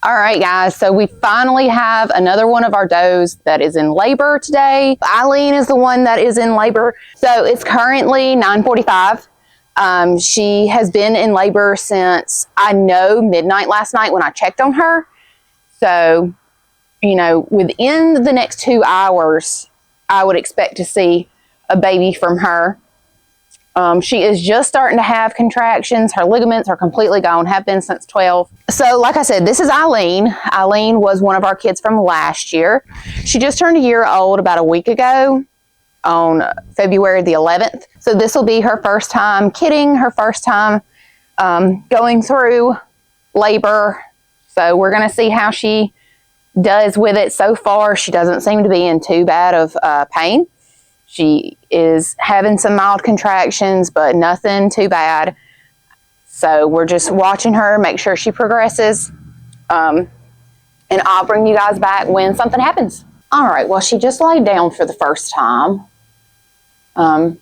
All right, guys, so we finally have another one of our does that is in labor today. Eileen is the one that is in labor. So it's currently 9:45. She has been in labor since, I know, midnight last night when I checked on her. So, you know, within the next 2 hours, I would expect to see a baby from her. She is just starting to have contractions. Her ligaments are completely gone, have been since 12. So like I said, this is Eileen. Eileen was one of our kids from last year. She just turned a year old about a week ago on February the 11th. So this will be her first time kidding, her first time going through labor. So we're going to see how she does with it. So far, she doesn't seem to be in too bad of pain. She is having some mild contractions, but nothing too bad. So we're just watching her, make sure she progresses. And I'll bring you guys back when something happens. All right, well, she just laid down for the first time. Her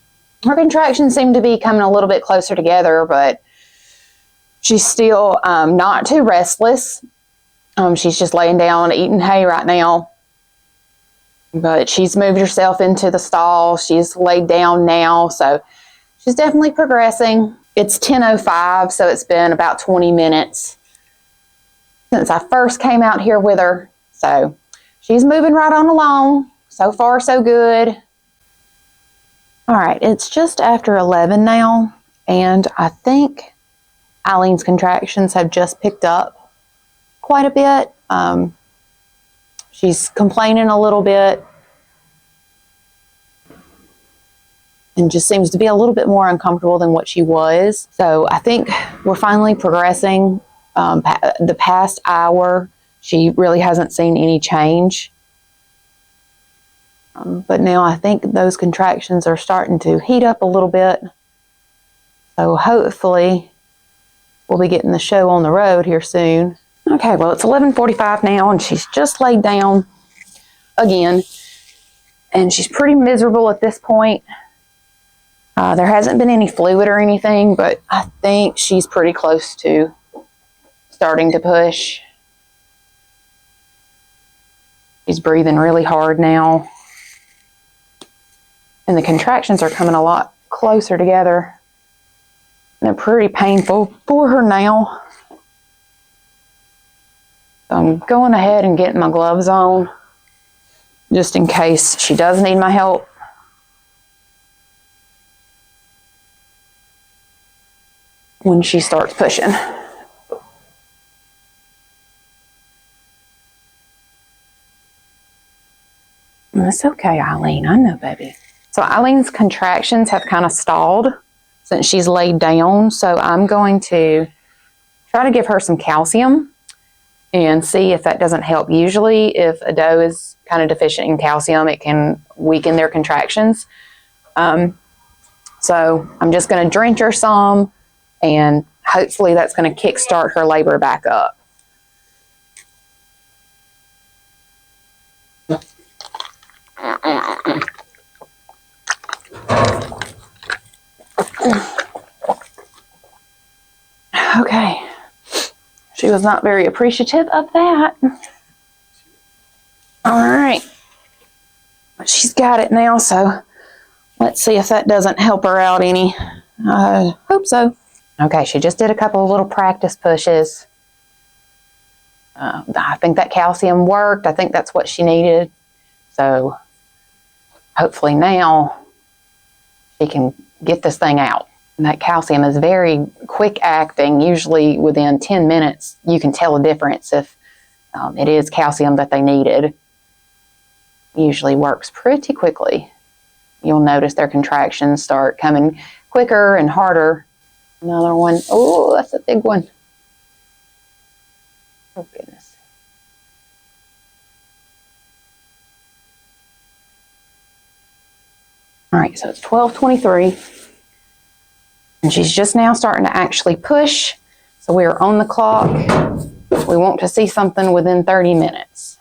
contractions seem to be coming a little bit closer together, but she's still not too restless. She's just laying down, eating hay right now. But she's moved herself into the stall. She's laid down now, so she's definitely progressing. It's 10:05, so it's been about 20 minutes since I first came out here with her. So she's moving right on along. So far, so good. All right, it's just after 11 now, and I think Eileen's contractions have just picked up quite a bit. She's complaining a little bit and just seems to be a little bit more uncomfortable than what she was. So I think we're finally progressing. The past hour, she really hasn't seen any change. But now I think those contractions are starting to heat up a little bit. So hopefully we'll be getting the show on the road here soon. Okay, well, it's 11:45 now, and she's just laid down again. And she's pretty miserable at this point. There hasn't been any fluid or anything, but I think she's pretty close to starting to push. She's breathing really hard now. And the contractions are coming a lot closer together. And they're pretty painful for her now. So I'm going ahead and getting my gloves on, just in case she does need my help. When she starts pushing. It's okay, Eileen. I know, baby. So Eileen's contractions have kind of stalled since she's laid down. So I'm going to try to give her some calcium and see if that doesn't help. Usually if a doe is kind of deficient in calcium, it can weaken their contractions. So I'm just going to drench her some, and hopefully that's going to kickstart her labor back up. Okay. She was not very appreciative of that. All right. She's got it now, so let's see if that doesn't help her out any. I hope so. Okay, she just did a couple of little practice pushes. I think that calcium worked. I think that's what she needed. So hopefully now she can get this thing out. And that calcium is very quick acting. Usually within 10 minutes, you can tell a difference if it is calcium that they needed. Usually works pretty quickly. You'll notice their contractions start coming quicker and harder. Another one. Oh, that's a big one. Oh, goodness. All right, so it's 12:23. And she's just now starting to actually push. So we are on the clock. We want to see something within 30 minutes.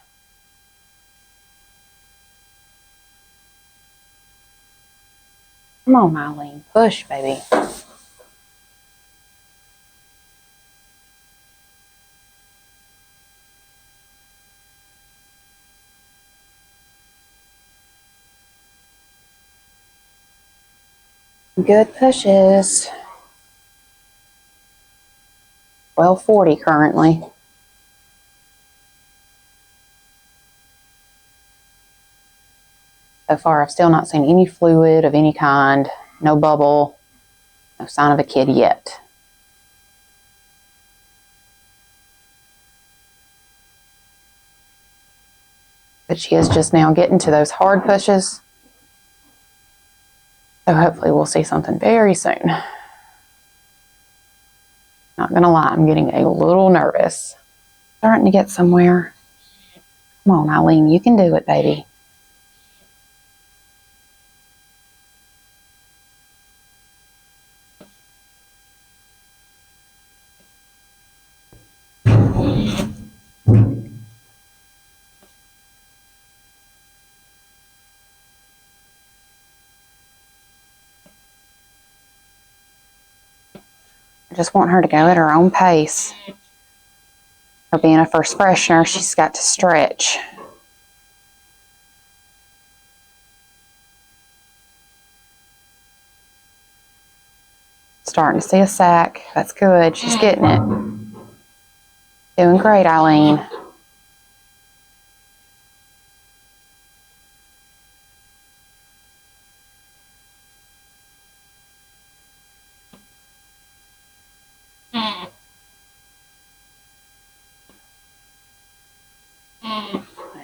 Come on, Eileen. Push, baby. Good pushes. 1240 currently. So far, I've still not seen any fluid of any kind, no bubble, no sign of a kid yet. But she is just now getting to those hard pushes. So hopefully we'll see something very soon. Not gonna lie, I'm getting a little nervous. Starting to get somewhere. Come on, Eileen, you can do it, baby. I just want her to go at her own pace. For being a first freshener, she's got to stretch. Starting to see a sack. That's good. She's getting it. Doing great, Eileen.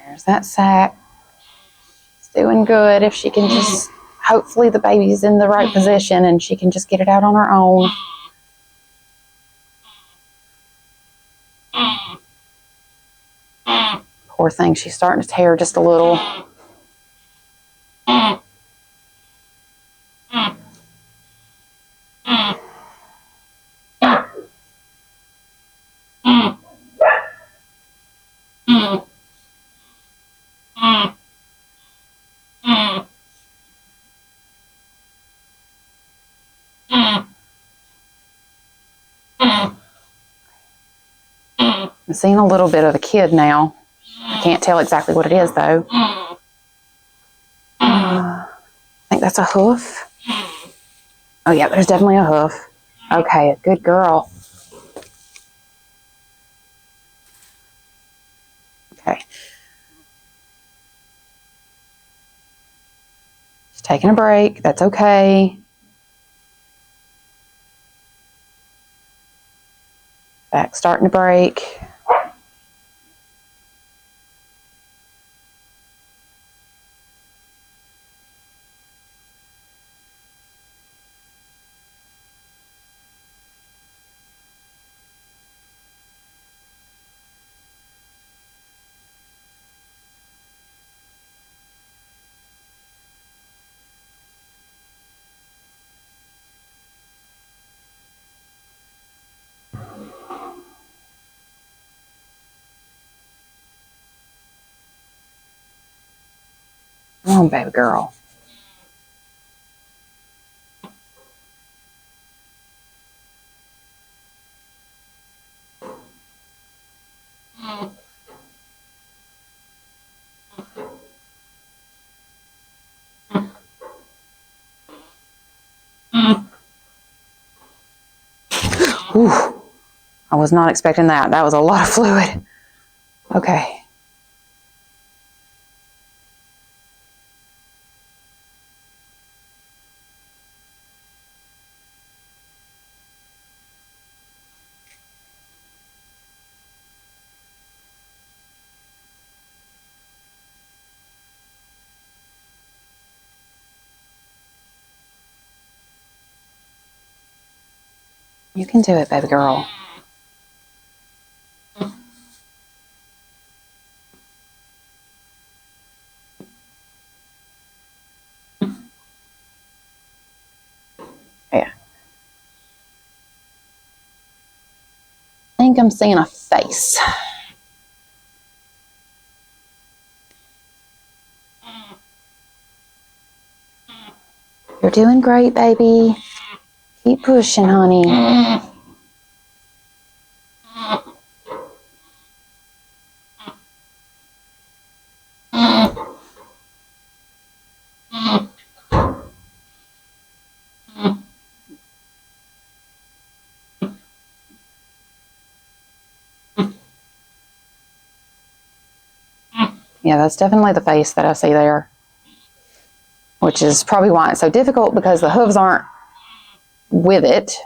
There's that sack. She's doing good. If she can just, hopefully the baby's in the right position and she can just get it out on her own. Poor thing, she's starting to tear just a little. I'm seeing a little bit of a kid now. I can't tell exactly what it is, though. I think that's a hoof. Oh, yeah, there's definitely a hoof. Okay, a good girl. Okay. She's taking a break. That's okay. Back starting to break. Come on, baby girl. Whew. I was not expecting that. That was a lot of fluid. Okay. You can do it, baby girl. Yeah. I think I'm seeing a face. You're doing great, baby. Keep pushing, honey. Yeah, that's definitely the face that I see there, which is probably why it's so difficult, because the hooves aren't with it.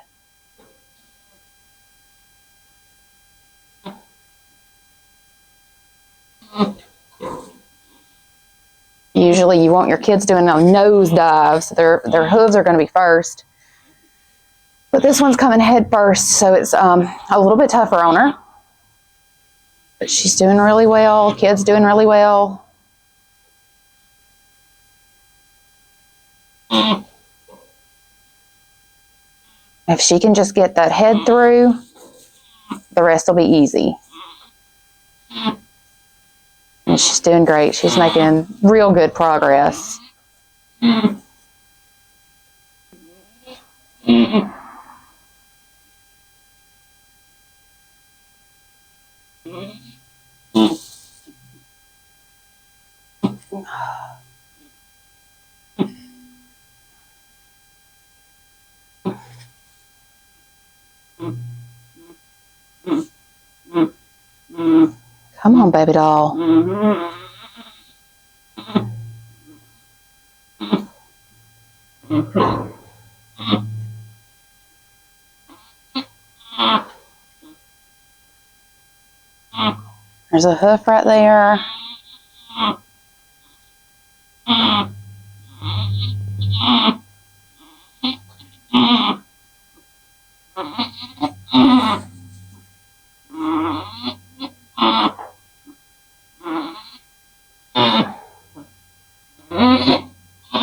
Usually you want your kids doing a nose dive, so their hooves are going to be first. But this one's coming head first, so it's a little bit tougher on her. But she's doing really well. Kid's doing really well. If she can just get that head through, the rest will be easy. And she's doing great. She's making real good progress. Come on, baby doll. There's a hoof right there.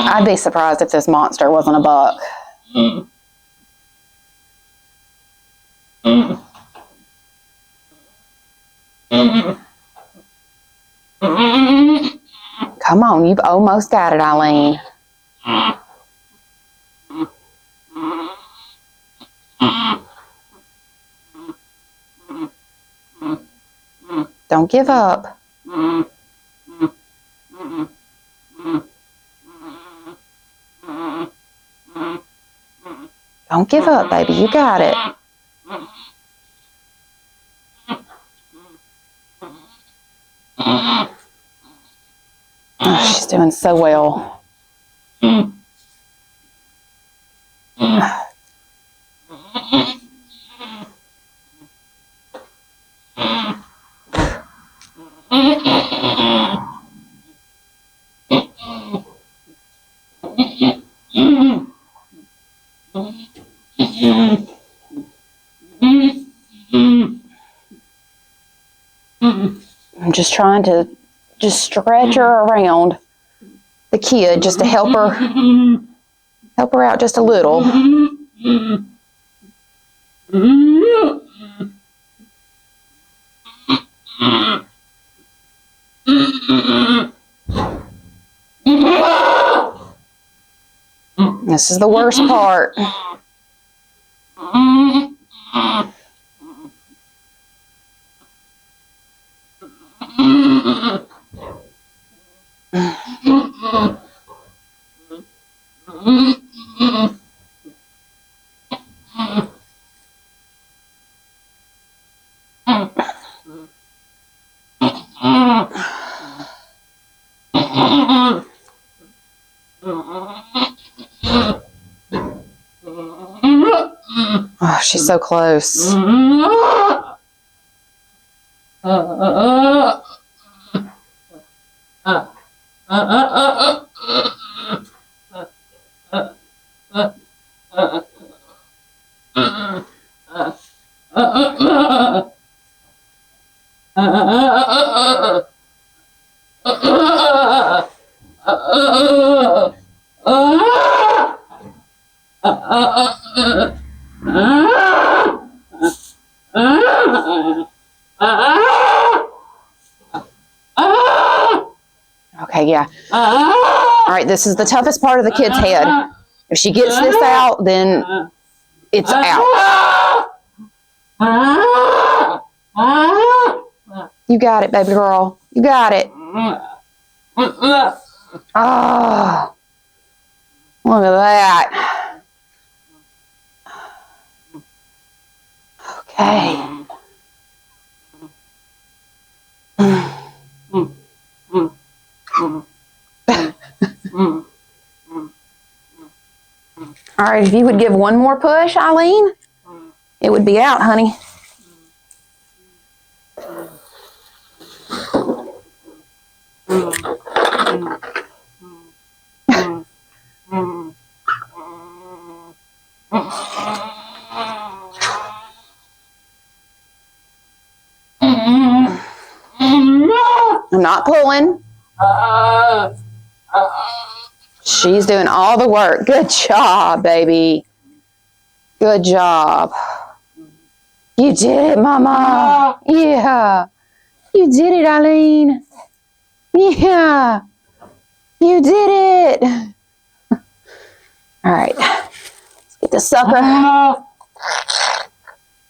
I'd be surprised if this monster wasn't a buck. Come on, you've almost got it, Eileen. Don't give up. Don't give up, baby. You got it. Oh, she's doing so well. I'm just trying to stretch her around the kid just to help her out just a little. This is the worst part. Oh, she's so close. Okay, yeah. All right, this is the toughest part of the kid's head. If she gets this out, then it's out. You got it, baby girl. You got it. Oh, look at that. Okay. All right, if you would give one more push, Eileen, it would be out, honey. I'm not pulling. She's doing all the work. Good job, baby. Good job. You did it, Mama. Yeah. You did it, Eileen. Yeah. You did it. All right. Let's get this sucker.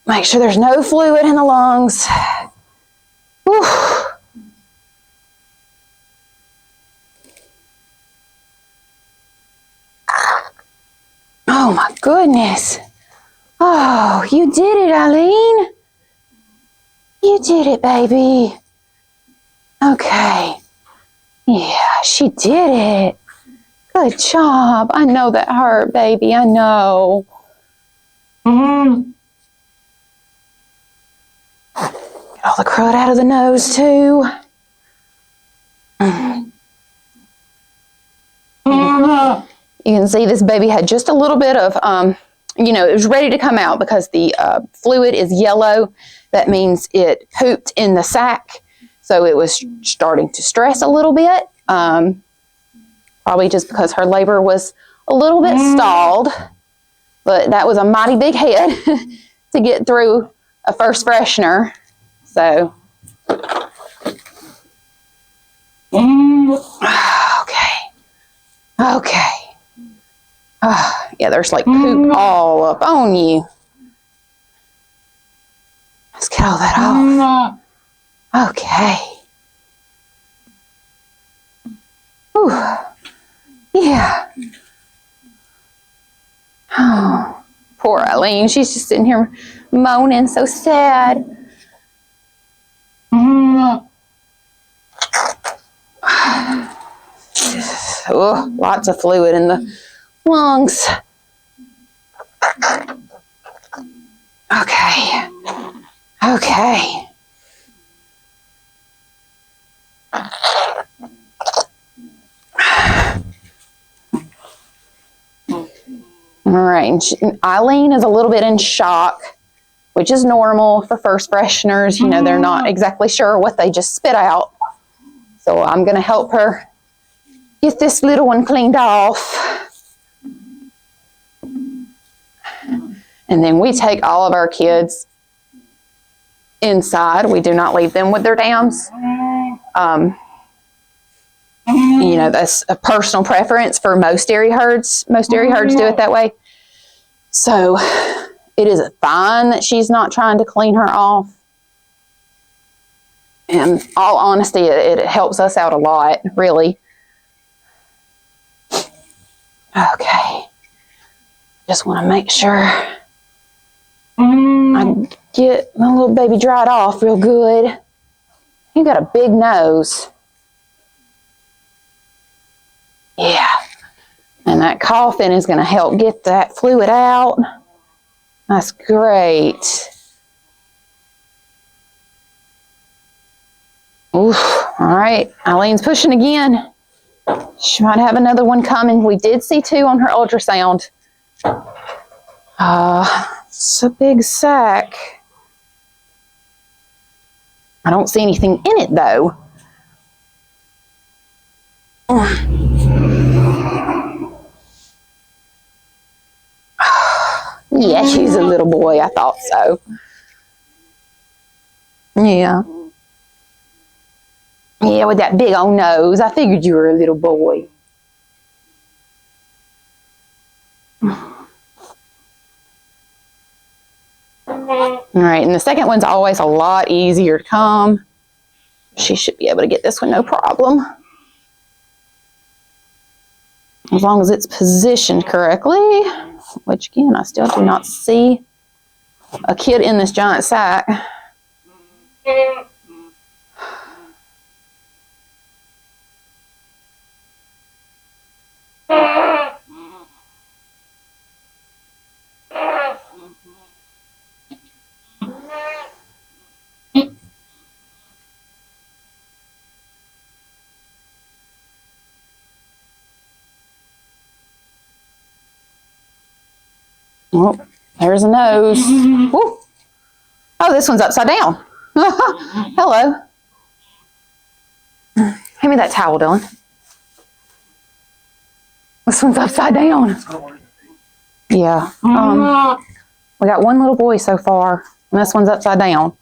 Make sure there's no fluid in the lungs. Whew. Oh my goodness. Oh, you did it, Eileen. You did it, baby. Okay. Yeah, she did it. Good job. I know that hurt, baby. I know. Get all the crud out of the nose, too. You can see this baby had just a little bit of, it was ready to come out because the fluid is yellow. That means it pooped in the sac. So it was starting to stress a little bit. Probably just because her labor was a little bit stalled. But that was a mighty big head to get through a first freshener. So. Okay. Yeah, there's like poop all up on you. Let's get all that off. Okay. Whew. Yeah. Oh, poor Eileen. She's just sitting here moaning, so sad. Oh, lots of fluid in the lungs. Okay. Okay. All right. Eileen is a little bit in shock, which is normal for first fresheners. You know, they're not exactly sure what they just spit out. So I'm going to help her get this little one cleaned off. And then we take all of our kids inside. We do not leave them with their dams. You know, that's a personal preference for most dairy herds. Most dairy herds do it that way. So it is fine that she's not trying to clean her off. In all honesty, it helps us out a lot, really. Okay. Just want to make sure I get my little baby dried off real good. You got a big nose. Yeah. And that coughing is going to help get that fluid out. That's great. Oof. All right. Eileen's pushing again. She might have another one coming. We did see 2 on her ultrasound. It's a big sack. I don't see anything in it, though. Yeah, she's a little boy. I thought so. Yeah. Yeah, with that big old nose. I figured you were a little boy. All right, and the second one's always a lot easier to come. She should be able to get this one no problem. As long as it's positioned correctly, which again, I still do not see a kid in this giant sack. Oh, there's a nose. Woo. Oh, this one's upside down. Hello. Hand me that towel, Dylan. This one's upside down. Yeah. We got one little boy so far, and this one's upside down.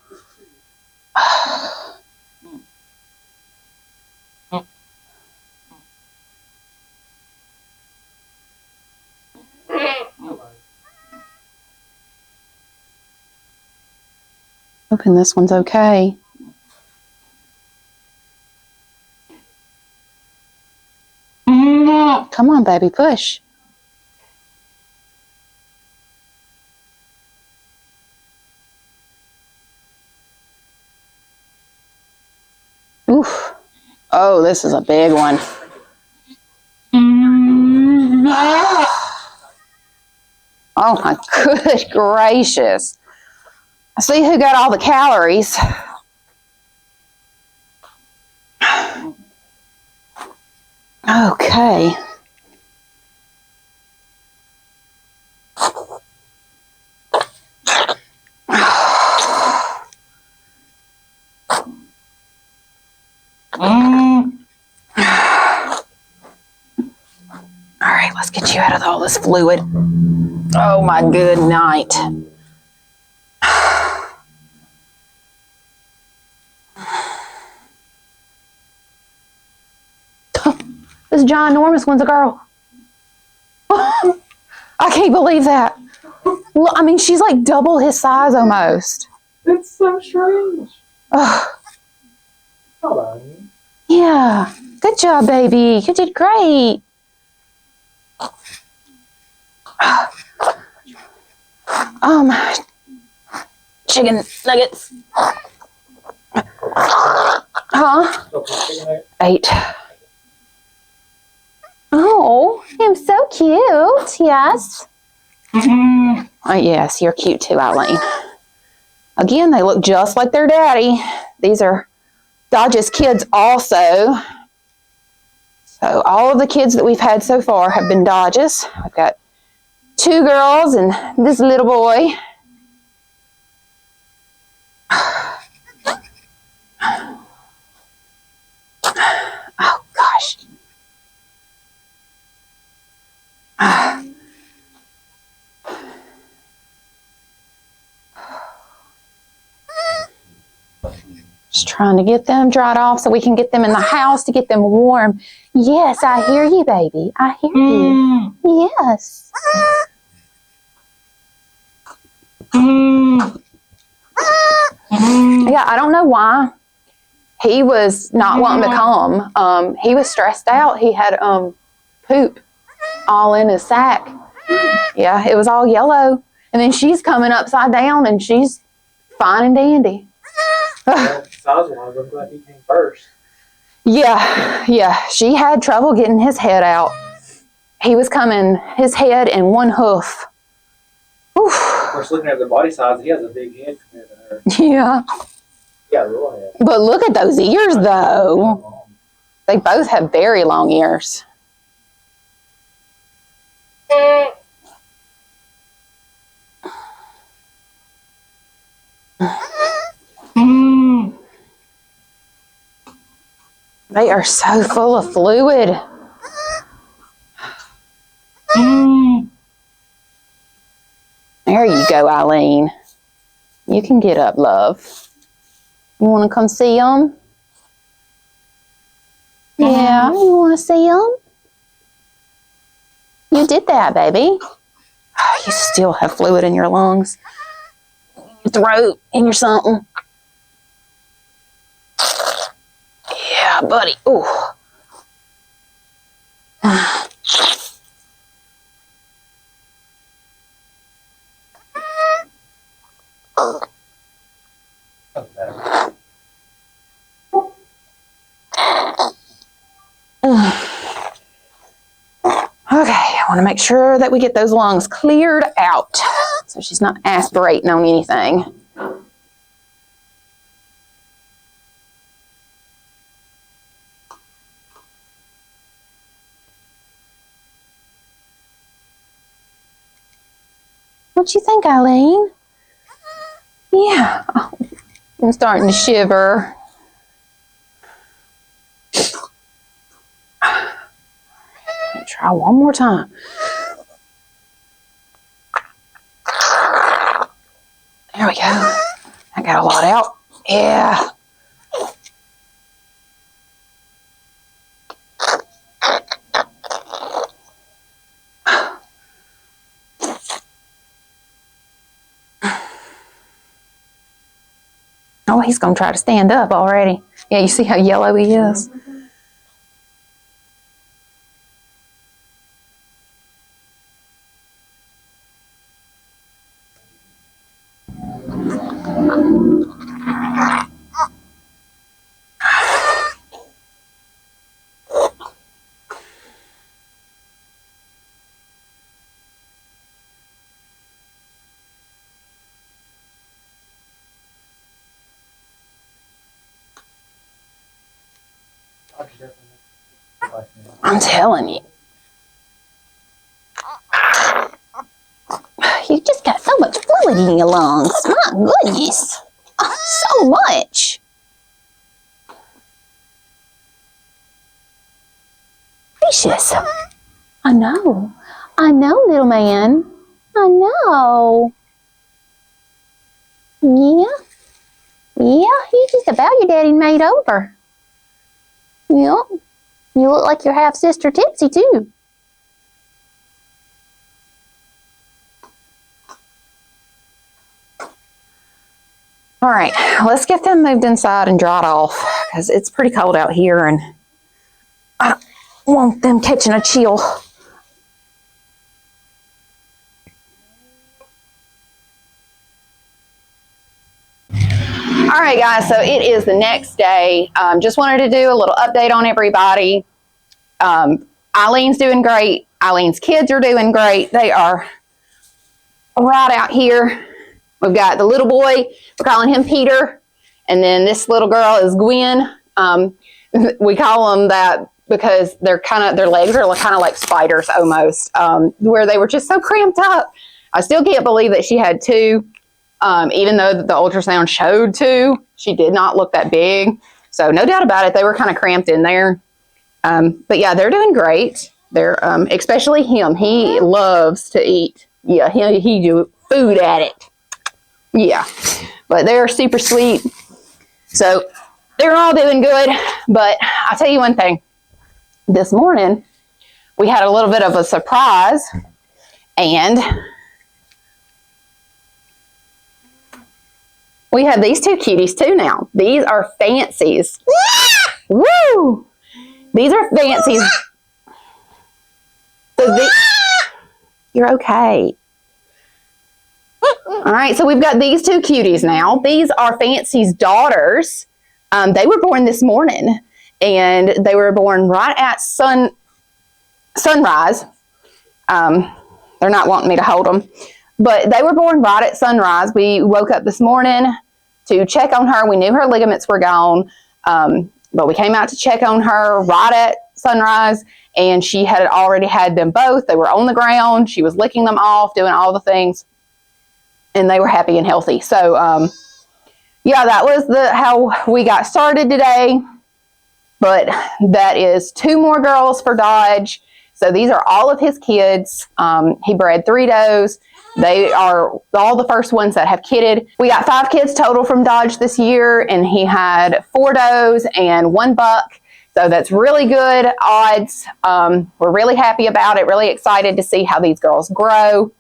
Hoping this one's okay. Come on, baby, push. Oof. Oh, this is a big one. Oh my good gracious. See who got all the calories. Okay. All right, let's get you out of all this fluid. Oh my good night. This ginormous one's a girl. I can't believe that. Well, I mean, she's like double his size almost. It's so strange. Hello. Yeah. Good job, baby. You did great. Chicken nuggets. Huh? 8. Oh, I'm so cute. Yes. Yes, you're cute too, Eileen. Again, they look just like their daddy. These are Dodge's kids also. So all of the kids that we've had so far have been Dodge's. I've got 2 girls and this little boy. Oh, gosh. Just trying to get them dried off so we can get them in the house to get them warm. Yes, I hear you, baby. I hear you. Yes. Yeah, I don't know why. He was not wanting to come. He was stressed out. He had poop all in his sack. Yeah, it was all yellow. And then she's coming upside down and she's fine and dandy. Size-wise, I'm glad he came first. Yeah. She had trouble getting his head out. He was coming, his head and one hoof. Oof. Of course, looking at the body size, he has a big head compared to her. Yeah. Yeah, real head. But look at those ears, though. They both have very long ears. They are so full of fluid. There you go, Eileen. You can get up, love. You want to come see them? Yeah, you want to see them? You did that, baby. Oh, you still have fluid in your lungs, your throat, and your something. Yeah, buddy. Ooh. Okay, I want to make sure that we get those lungs cleared out so she's not aspirating on anything. What you think, Eileen? Yeah. Oh, I'm starting to shiver. Try one more time. There we go. I got a lot out. Yeah. Oh, he's going to try to stand up already. Yeah, you see how yellow he is? I'm telling you. You just got so much fluid in your lungs. My goodness. Oh, so much. Gracious. I know. I know, little man. I know. Yeah. Yeah, you just about your daddy made over. Yep. You look like your half-sister Tipsy, too. All right, let's get them moved inside and dried off because it's pretty cold out here and I don't want them catching a chill. All right, guys, so it is the next day. Just wanted to do a little update on everybody. Eileen's doing great. Eileen's kids are doing great. They are right out here. We've got the little boy, we're calling him Peter, and then this little girl is Gwen. We call them that because their legs are kind of like spiders almost, where they were just so cramped up. I still can't believe that she had two. Even though the ultrasound showed two, she did not look that big. So no doubt about it, they were kind of cramped in there. But yeah, they're doing great. They're especially him. He loves to eat. Yeah, he do food addict. Yeah, but they're super sweet. So they're all doing good. But I'll tell you one thing. This morning, we had a little bit of a surprise. And we have these two cuties too now. These are fancies. Woo! These are fancies. So you're okay. All right, so we've got these two cuties now. These are Fancy's daughters. They were born this morning, and they were born right at sunrise. They're not wanting me to hold them, but they were born right at sunrise. We woke up this morning to check on her. We knew her ligaments were gone, but we came out to check on her right at sunrise, and she had already had them both. They were on the ground. She was licking them off, doing all the things, and they were happy and healthy. So, yeah, that was how we got started today. But that is two more girls for Dodge. So these are all of his kids. He bred 3 does. They are all the first ones that have kidded. We got 5 kids total from Dodge this year, and he had 4 does and 1 buck. So that's really good odds. We're really happy about it, really excited to see how these girls grow.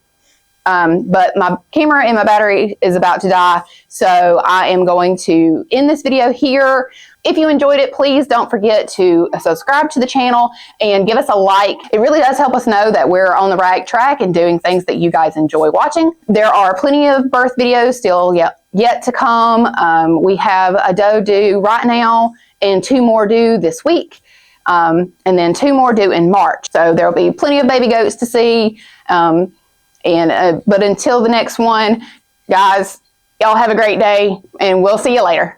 But my camera and my battery is about to die, so I am going to end this video here. If you enjoyed it, please don't forget to subscribe to the channel and give us a like. It really does help us know that we're on the right track and doing things that you guys enjoy watching. There are plenty of birth videos still yet to come. We have a doe due right now and 2 more due this week, and then 2 more due in March. So there'll be plenty of baby goats to see. But until the next one, guys, y'all have a great day, and we'll see you later.